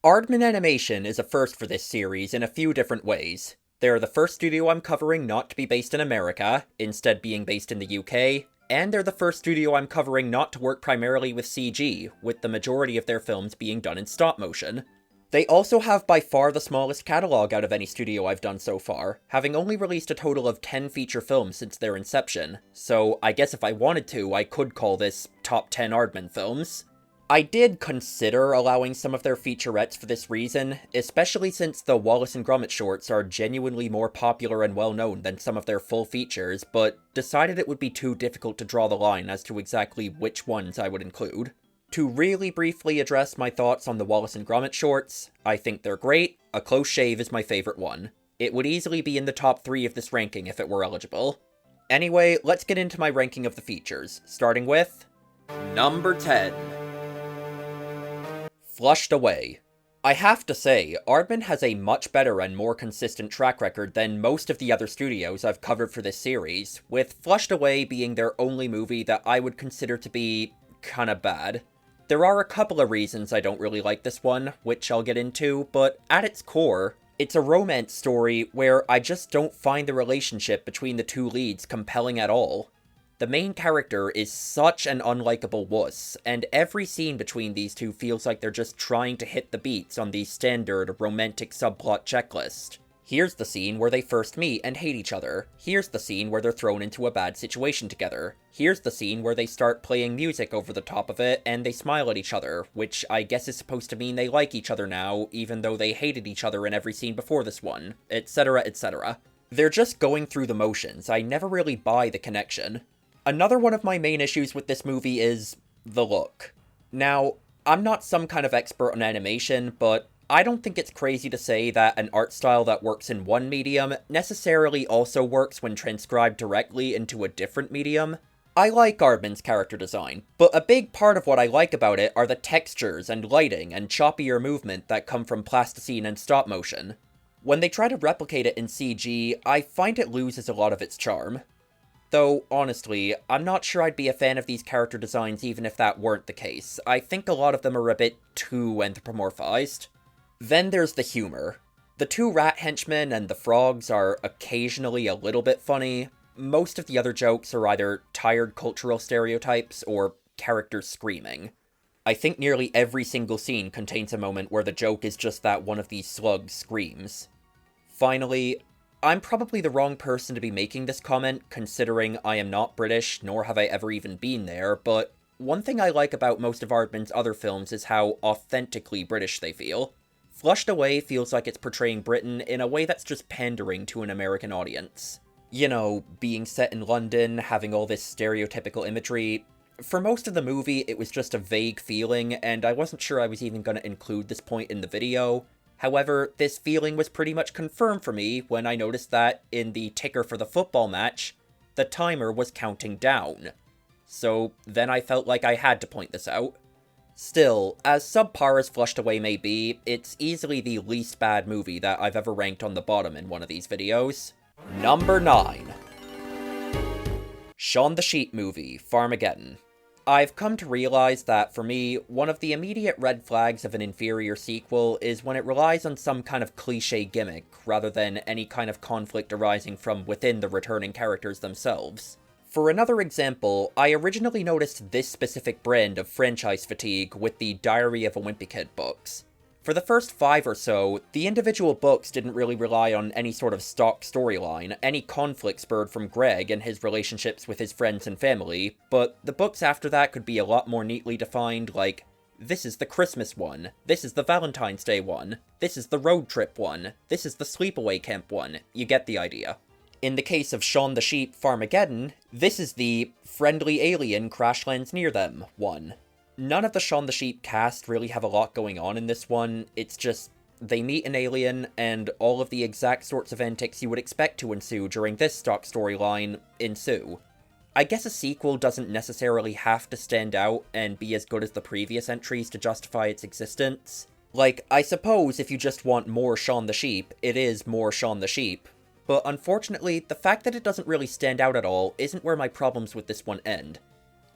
Aardman Animation is a first for this series in a few different ways. They're the first studio I'm covering not to be based in America, instead being based in the UK, and they're the first studio I'm covering not to work primarily with CG, with the majority of their films being done in stop motion. They also have by far the smallest catalog out of any studio I've done so far, having only released a total of 10 feature films since their inception, so I guess if I wanted to, I could call this Top 10 Aardman films. I did consider allowing some of their featurettes for this reason, especially since the Wallace and Gromit shorts are genuinely more popular and well-known than some of their full features, but decided it would be too difficult to draw the line as to exactly which ones I would include. To really briefly address my thoughts on the Wallace and Gromit shorts, I think they're great. A Close Shave is my favorite one. It would easily be in the top 3 of this ranking if it were eligible. Anyway, let's get into my ranking of the features, starting with number 10. Flushed Away. I have to say, Aardman has a much better and more consistent track record than most of the other studios I've covered for this series, with Flushed Away being their only movie that I would consider to be kinda bad. There are a couple of reasons I don't really like this one, which I'll get into, but at its core, it's a romance story where I just don't find the relationship between the two leads compelling at all. The main character is such an unlikable wuss, and every scene between these two feels like they're just trying to hit the beats on the standard romantic subplot checklist. Here's the scene where they first meet and hate each other. Here's the scene where they're thrown into a bad situation together. Here's the scene where they start playing music over the top of it and they smile at each other, which I guess is supposed to mean they like each other now, even though they hated each other in every scene before this one, etc, etc. They're just going through the motions. I never really buy the connection. Another one of my main issues with this movie is the look. Now, I'm not some kind of expert on animation, but I don't think it's crazy to say that an art style that works in one medium necessarily also works when transcribed directly into a different medium. I like Aardman's character design, but a big part of what I like about it are the textures and lighting and choppier movement that come from plasticine and stop motion. When they try to replicate it in CG, I find it loses a lot of its charm. Though, honestly, I'm not sure I'd be a fan of these character designs even if that weren't the case. I think a lot of them are a bit too anthropomorphized. Then there's the humor. The two rat henchmen and the frogs are occasionally a little bit funny. Most of the other jokes are either tired cultural stereotypes or characters screaming. I think nearly every single scene contains a moment where the joke is just that one of these slugs screams. Finally, I'm probably the wrong person to be making this comment, considering I am not British, nor have I ever even been there, but one thing I like about most of Aardman's other films is how authentically British they feel. Flushed Away feels like it's portraying Britain in a way that's just pandering to an American audience. You know, being set in London, having all this stereotypical imagery. For most of the movie, it was just a vague feeling, and I wasn't sure I was even going to include this point in the video. However, this feeling was pretty much confirmed for me when I noticed that, in the ticker for the football match, the timer was counting down. So then I felt like I had to point this out. Still, as subpar as Flushed Away may be, it's easily the least bad movie that I've ever ranked on the bottom in one of these videos. Number 9. Shaun the Sheep movie, Farmageddon. I've come to realize that, for me, one of the immediate red flags of an inferior sequel is when it relies on some kind of cliché gimmick, rather than any kind of conflict arising from within the returning characters themselves. For another example, I originally noticed this specific brand of franchise fatigue with the Diary of a Wimpy Kid books. For the first 5 or so, the individual books didn't really rely on any sort of stock storyline, any conflict spurred from Greg and his relationships with his friends and family, but the books after that could be a lot more neatly defined, like, this is the Christmas one, this is the Valentine's Day one, this is the road trip one, this is the sleepaway camp one, you get the idea. In the case of Shaun the Sheep Farmageddon, this is the friendly alien crash lands near them one. None of the Shaun the Sheep cast really have a lot going on in this one, it's just they meet an alien and all of the exact sorts of antics you would expect to ensue during this stock storyline ensue. I guess a sequel doesn't necessarily have to stand out and be as good as the previous entries to justify its existence. Like, I suppose if you just want more Shaun the Sheep, it is more Shaun the Sheep. But unfortunately, the fact that it doesn't really stand out at all isn't where my problems with this one end.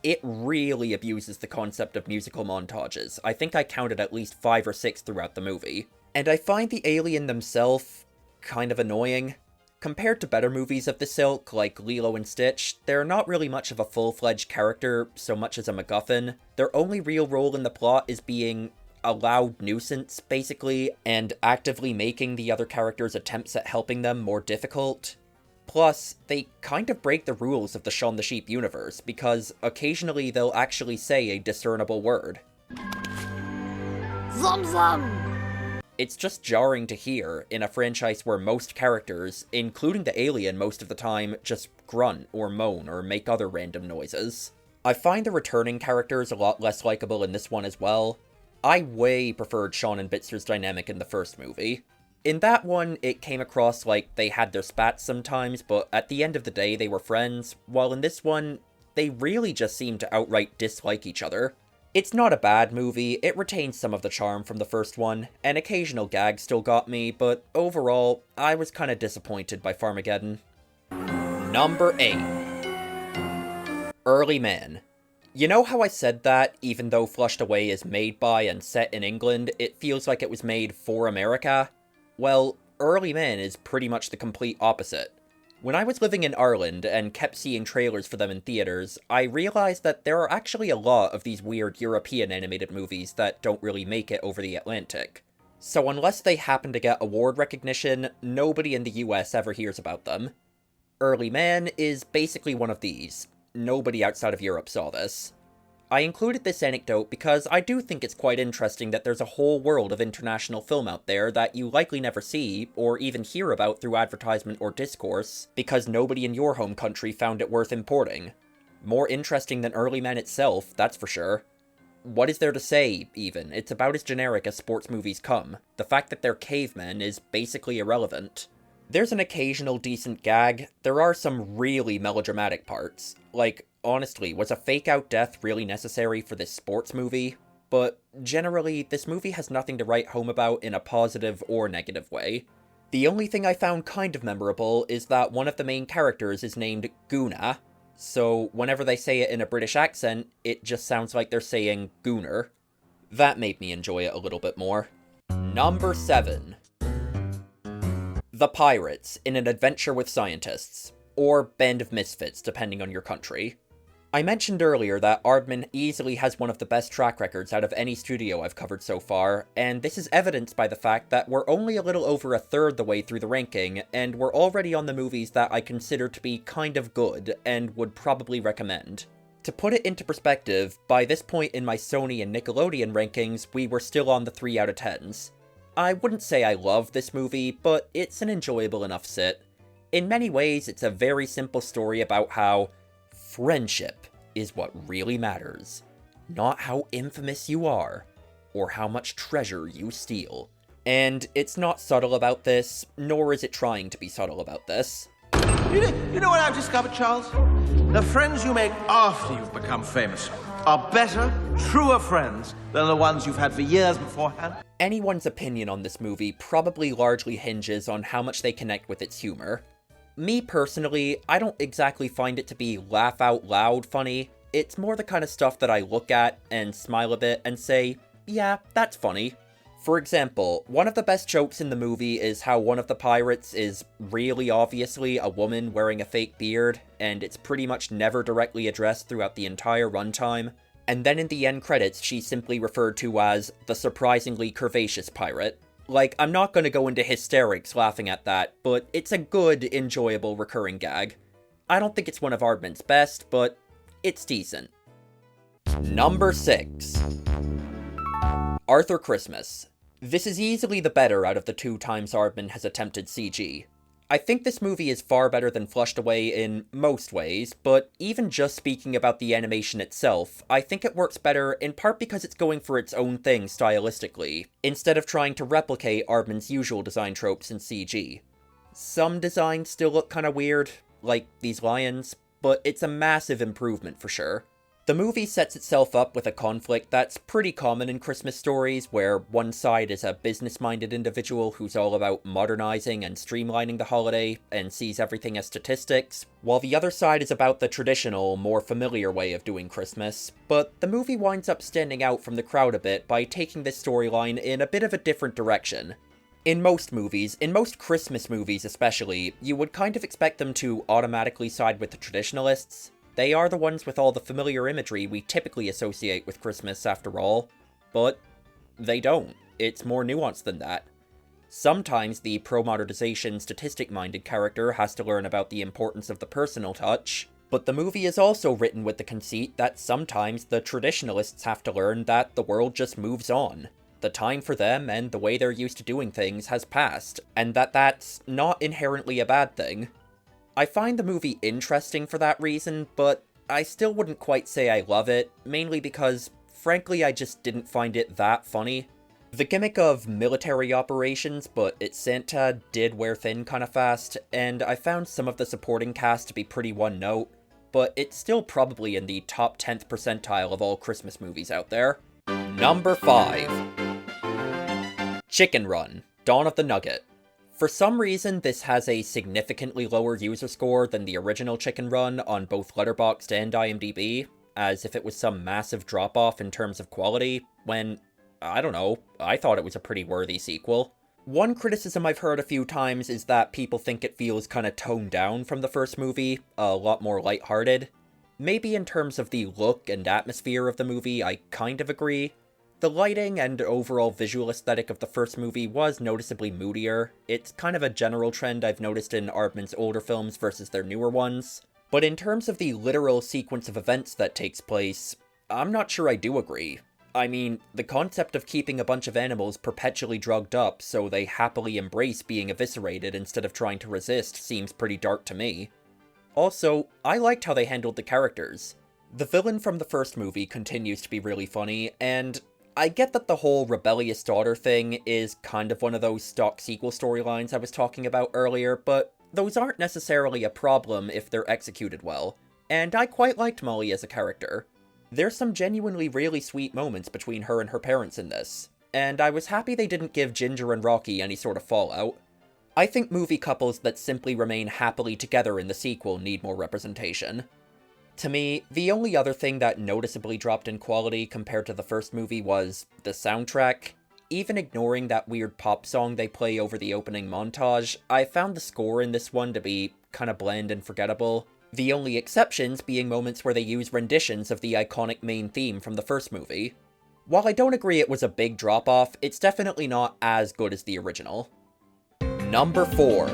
it really abuses the concept of musical montages. I think I counted at least 5 or 6 throughout the movie. And I find the alien themselves kind of annoying. Compared to better movies of this ilk, like Lilo and Stitch, they're not really much of a full-fledged character so much as a MacGuffin. Their only real role in the plot is being a loud nuisance, basically, and actively making the other characters' attempts at helping them more difficult. Plus, they kind of break the rules of the Shaun the Sheep universe, because occasionally they'll actually say a discernible word. Zum zum! It's just jarring to hear in a franchise where most characters, including the alien most of the time, just grunt or moan or make other random noises. I find the returning characters a lot less likable in this one as well. I way preferred Shaun and Bitzer's dynamic in the first movie. In that one, it came across like they had their spats sometimes, but at the end of the day they were friends, while in this one, they really just seem to outright dislike each other. It's not a bad movie, it retains some of the charm from the first one, an occasional gag still got me, but overall, I was kinda disappointed by Farmageddon. Number 8. Early Man. You know how I said that, even though Flushed Away is made by and set in England, it feels like it was made for America? Well, Early Man is pretty much the complete opposite. When I was living in Ireland and kept seeing trailers for them in theaters, I realized that there are actually a lot of these weird European animated movies that don't really make it over the Atlantic. So unless they happen to get award recognition, nobody in the US ever hears about them. Early Man is basically one of these. Nobody outside of Europe saw this. I included this anecdote because I do think it's quite interesting that there's a whole world of international film out there that you likely never see, or even hear about through advertisement or discourse, because nobody in your home country found it worth importing. More interesting than Early Man itself, that's for sure. What is there to say, even? It's about as generic as sports movies come. The fact that they're cavemen is basically irrelevant. There's an occasional decent gag, there are some really melodramatic parts. Like, honestly, was a fake-out death really necessary for this sports movie? But generally, this movie has nothing to write home about in a positive or negative way. The only thing I found kind of memorable is that one of the main characters is named Guna, so whenever they say it in a British accent, it just sounds like they're saying Gooner. That made me enjoy it a little bit more. Number 7. The Pirates in an Adventure with Scientists, or Band of Misfits, depending on your country. I mentioned earlier that Aardman easily has one of the best track records out of any studio I've covered so far, and this is evidenced by the fact that we're only a little over a third the way through the ranking, and we're already on the movies that I consider to be kind of good, and would probably recommend. To put it into perspective, by this point in my Sony and Nickelodeon rankings, we were still on the 3 out of 10s. I wouldn't say I love this movie, but it's an enjoyable enough sit. In many ways, it's a very simple story about how friendship is what really matters, not how infamous you are, or how much treasure you steal. And it's not subtle about this, nor is it trying to be subtle about this. You know what I've discovered, Charles? The friends you make after you've become famous are better, truer friends than the ones you've had for years beforehand. Anyone's opinion on this movie probably largely hinges on how much they connect with its humor. Me personally, I don't exactly find it to be laugh out loud funny. It's more the kind of stuff that I look at and smile a bit and say, yeah, that's funny. For example, one of the best jokes in the movie is how one of the pirates is really obviously a woman wearing a fake beard, and it's pretty much never directly addressed throughout the entire runtime. And then in the end credits, she's simply referred to as the surprisingly curvaceous pirate. Like, I'm not gonna go into hysterics laughing at that, but it's a good, enjoyable recurring gag. I don't think it's one of Aardman's best, but it's decent. Number 6. Arthur Christmas. This is easily the better out of the 2 times Aardman has attempted CG. I think this movie is far better than Flushed Away in most ways, but even just speaking about the animation itself, I think it works better in part because it's going for its own thing stylistically, instead of trying to replicate Aardman's usual design tropes in CG. Some designs still look kinda weird, like these lions, but it's a massive improvement for sure. The movie sets itself up with a conflict that's pretty common in Christmas stories, where one side is a business-minded individual who's all about modernizing and streamlining the holiday and sees everything as statistics, while the other side is about the traditional, more familiar way of doing Christmas. But the movie winds up standing out from the crowd a bit by taking this storyline in a bit of a different direction. In most movies, in most Christmas movies especially, you would kind of expect them to automatically side with the traditionalists. They are the ones with all the familiar imagery we typically associate with Christmas, after all. But they don't. It's more nuanced than that. Sometimes the pro-modernization, statistic-minded character has to learn about the importance of the personal touch, but the movie is also written with the conceit that sometimes the traditionalists have to learn that the world just moves on. The time for them and the way they're used to doing things has passed, and that's not inherently a bad thing. I find the movie interesting for that reason, but I still wouldn't quite say I love it, mainly because, frankly, I just didn't find it that funny. The gimmick of military operations, but it's Santa, did wear thin kinda fast, and I found some of the supporting cast to be pretty one-note, but it's still probably in the top 10th percentile of all Christmas movies out there. Number 5. Chicken Run, Dawn of the Nugget. For some reason, this has a significantly lower user score than the original Chicken Run on both Letterboxd and IMDb, as if it was some massive drop-off in terms of quality, when, I don't know, I thought it was a pretty worthy sequel. One criticism I've heard a few times is that people think it feels kinda toned down from the first movie, a lot more lighthearted. Maybe in terms of the look and atmosphere of the movie, I kind of agree. The lighting and overall visual aesthetic of the first movie was noticeably moodier. It's kind of a general trend I've noticed in Aardman's older films versus their newer ones. But in terms of the literal sequence of events that takes place, I'm not sure I do agree. I mean, the concept of keeping a bunch of animals perpetually drugged up so they happily embrace being eviscerated instead of trying to resist seems pretty dark to me. Also, I liked how they handled the characters. The villain from the first movie continues to be really funny, and I get that the whole rebellious daughter thing is kind of one of those stock sequel storylines I was talking about earlier, but those aren't necessarily a problem if they're executed well, and I quite liked Molly as a character. There's some genuinely really sweet moments between her and her parents in this, and I was happy they didn't give Ginger and Rocky any sort of fallout. I think movie couples that simply remain happily together in the sequel need more representation. To me, the only other thing that noticeably dropped in quality compared to the first movie was the soundtrack. Even ignoring that weird pop song they play over the opening montage, I found the score in this one to be kinda bland and forgettable. The only exceptions being moments where they use renditions of the iconic main theme from the first movie. While I don't agree it was a big drop-off, it's definitely not as good as the original. Number 4.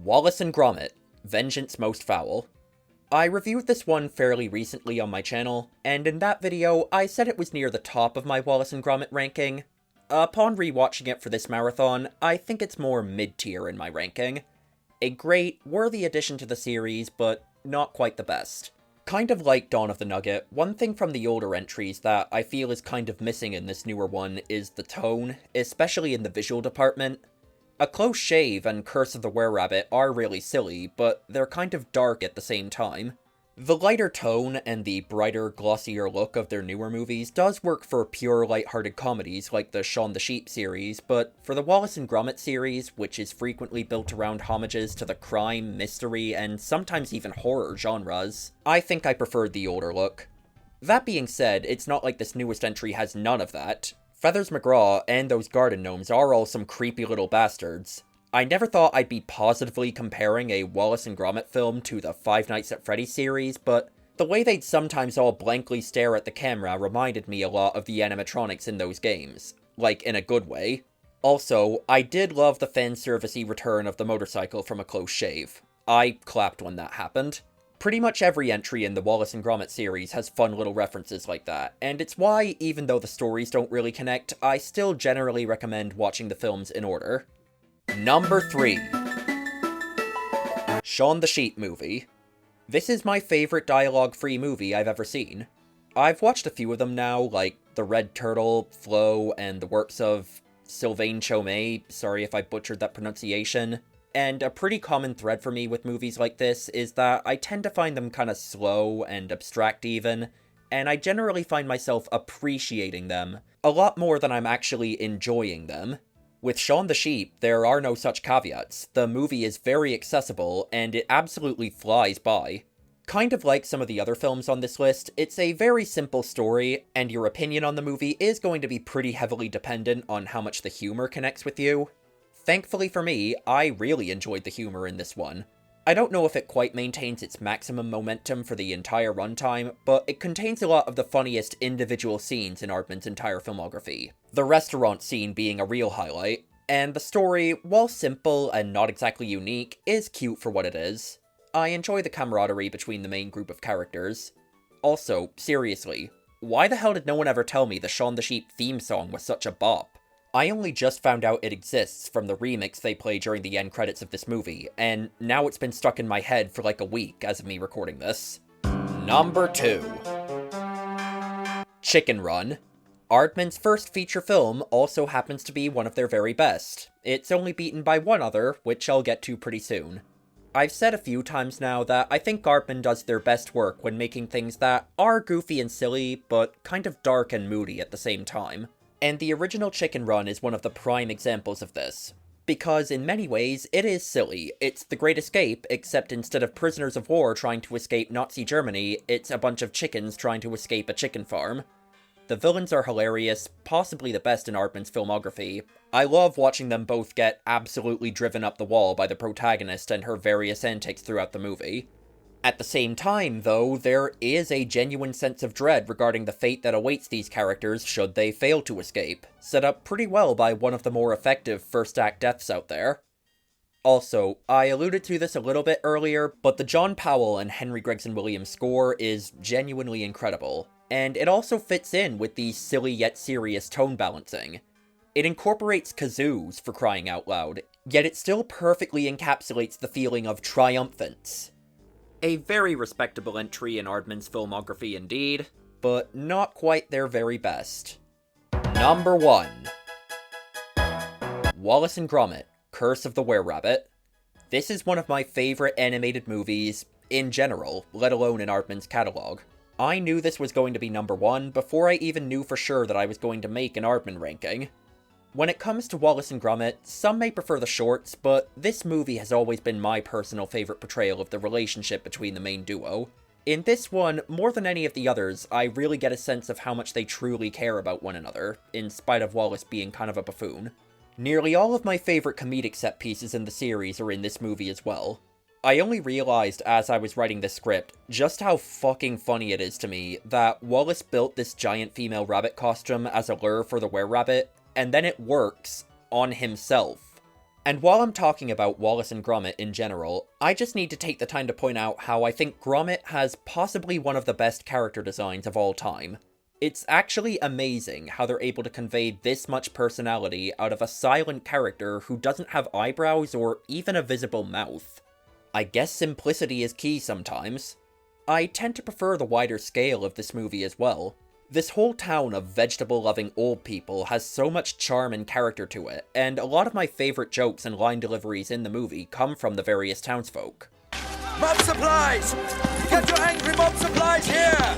Wallace and Gromit, Vengeance Most Foul. I reviewed this one fairly recently on my channel, and in that video, I said it was near the top of my Wallace and Gromit ranking. Upon rewatching it for this marathon, I think it's more mid-tier in my ranking. A great, worthy addition to the series, but not quite the best. Kind of like Dawn of the Nugget, one thing from the older entries that I feel is kind of missing in this newer one is the tone, especially in the visual department. A Close Shave and Curse of the Were-Rabbit are really silly, but they're kind of dark at the same time. The lighter tone and the brighter, glossier look of their newer movies does work for pure lighthearted comedies like the Shaun the Sheep series, but for the Wallace and Gromit series, which is frequently built around homages to the crime, mystery, and sometimes even horror genres, I think I preferred the older look. That being said, it's not like this newest entry has none of that. Feathers McGraw and those garden gnomes are all some creepy little bastards. I never thought I'd be positively comparing a Wallace and Gromit film to the Five Nights at Freddy's series, but the way they'd sometimes all blankly stare at the camera reminded me a lot of the animatronics in those games. Like, in a good way. Also, I did love the fan-servicey return of the motorcycle from A Close Shave. I clapped when that happened. Pretty much every entry in the Wallace and Gromit series has fun little references like that, and it's why, even though the stories don't really connect, I still generally recommend watching the films in order. Number 3. Shaun the Sheep Movie. This is my favorite dialogue-free movie I've ever seen. I've watched a few of them now, like The Red Turtle, Flo, and the works of Sylvain Chomet, sorry if I butchered that pronunciation. And a pretty common thread for me with movies like this is that I tend to find them kind of slow and abstract even, and I generally find myself appreciating them a lot more than I'm actually enjoying them. With Shaun the Sheep, there are no such caveats. The movie is very accessible, and it absolutely flies by. Kind of like some of the other films on this list, it's a very simple story, and your opinion on the movie is going to be pretty heavily dependent on how much the humor connects with you. Thankfully for me, I really enjoyed the humor in this one. I don't know if it quite maintains its maximum momentum for the entire runtime, but it contains a lot of the funniest individual scenes in Aardman's entire filmography. The restaurant scene being a real highlight, and the story, while simple and not exactly unique, is cute for what it is. I enjoy the camaraderie between the main group of characters. Also, seriously, why the hell did no one ever tell me the Shaun the Sheep theme song was such a bop? I only just found out it exists from the remix they play during the end credits of this movie, and now it's been stuck in my head for like a week as of me recording this. Number 2. Chicken Run. Aardman's first feature film also happens to be one of their very best. It's only beaten by one other, which I'll get to pretty soon. I've said a few times now that I think Aardman does their best work when making things that are goofy and silly, but kind of dark and moody at the same time. And the original Chicken Run is one of the prime examples of this. Because in many ways, it is silly. It's The Great Escape, except instead of prisoners of war trying to escape Nazi Germany, it's a bunch of chickens trying to escape a chicken farm. The villains are hilarious, possibly the best in Aardman's filmography. I love watching them both get absolutely driven up the wall by the protagonist and her various antics throughout the movie. At the same time, though, there is a genuine sense of dread regarding the fate that awaits these characters should they fail to escape, set up pretty well by one of the more effective first-act deaths out there. Also, I alluded to this a little bit earlier, but the John Powell and Henry Gregson Williams score is genuinely incredible, and it also fits in with the silly yet serious tone balancing. It incorporates kazoos, for crying out loud, yet it still perfectly encapsulates the feeling of triumphance. A very respectable entry in Aardman's filmography indeed, but not quite their very best. Number 1. Wallace and Gromit: Curse of the Were-Rabbit. This is one of my favorite animated movies in general, let alone in Aardman's catalog. I knew this was going to be number 1 before I even knew for sure that I was going to make an Aardman ranking. When it comes to Wallace and Gromit, some may prefer the shorts, but this movie has always been my personal favorite portrayal of the relationship between the main duo. In this one, more than any of the others, I really get a sense of how much they truly care about one another, in spite of Wallace being kind of a buffoon. Nearly all of my favorite comedic set pieces in the series are in this movie as well. I only realized as I was writing this script just how fucking funny it is to me that Wallace built this giant female rabbit costume as a lure for the were-rabbit, and then it works on himself. And while I'm talking about Wallace and Gromit in general, I just need to take the time to point out how I think Gromit has possibly one of the best character designs of all time. It's actually amazing how they're able to convey this much personality out of a silent character who doesn't have eyebrows or even a visible mouth. I guess simplicity is key sometimes. I tend to prefer the wider scale of this movie as well. This whole town of vegetable-loving old people has so much charm and character to it, and a lot of my favorite jokes and line deliveries in the movie come from the various townsfolk. Mob supplies! Get your angry mob supplies here!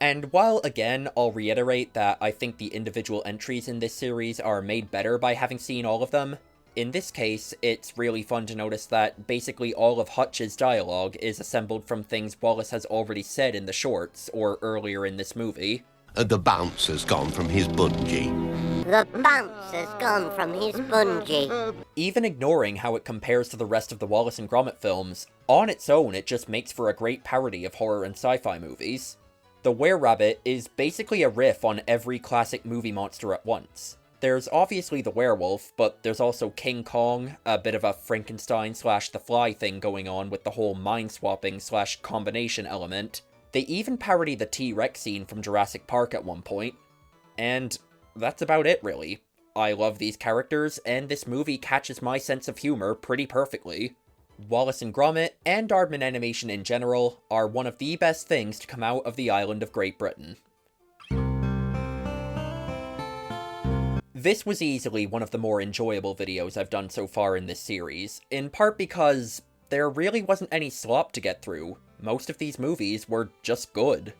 And while, again, I'll reiterate that I think the individual entries in this series are made better by having seen all of them, in this case, it's really fun to notice that basically all of Hutch's dialogue is assembled from things Wallace has already said in the shorts, or earlier in this movie. The bounce has gone from his bungee. The bounce has gone from his bungee. Even ignoring how it compares to the rest of the Wallace and Gromit films, on its own it just makes for a great parody of horror and sci-fi movies. The Were-Rabbit is basically a riff on every classic movie monster at once. There's obviously the werewolf, but there's also King Kong, a bit of a Frankenstein/The Fly thing going on with the whole mind-swapping/combination element. They even parody the T-Rex scene from Jurassic Park at one point. And that's about it, really. I love these characters, and this movie catches my sense of humor pretty perfectly. Wallace and Gromit, and Aardman animation in general, are one of the best things to come out of the island of Great Britain. This was easily one of the more enjoyable videos I've done so far in this series, in part because there really wasn't any slop to get through. Most of these movies were just good.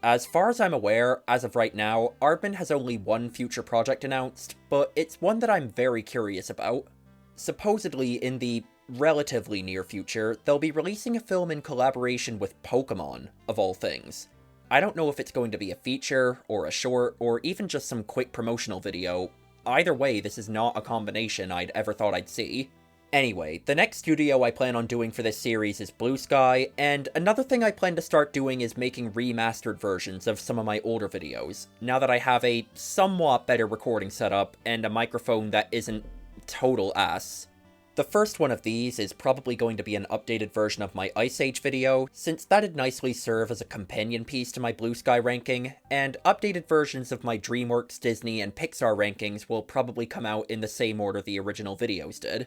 As far as I'm aware, as of right now, Aardman has only one future project announced, but it's one that I'm very curious about. Supposedly, in the relatively near future, they'll be releasing a film in collaboration with Pokemon, of all things. I don't know if it's going to be a feature, or a short, or even just some quick promotional video. Either way, this is not a combination I'd ever thought I'd see. Anyway, the next studio I plan on doing for this series is Blue Sky, and another thing I plan to start doing is making remastered versions of some of my older videos, now that I have a somewhat better recording setup and a microphone that isn't total ass. The first one of these is probably going to be an updated version of my Ice Age video, since that'd nicely serve as a companion piece to my Blue Sky ranking, and updated versions of my DreamWorks, Disney, and Pixar rankings will probably come out in the same order the original videos did.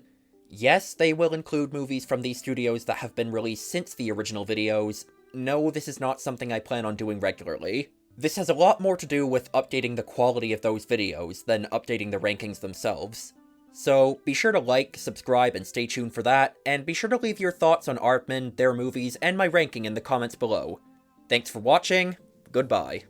Yes, they will include movies from these studios that have been released since the original videos. No, this is not something I plan on doing regularly. This has a lot more to do with updating the quality of those videos than updating the rankings themselves. So be sure to like, subscribe, and stay tuned for that, and be sure to leave your thoughts on Aardman, their movies, and my ranking in the comments below. Thanks for watching, goodbye.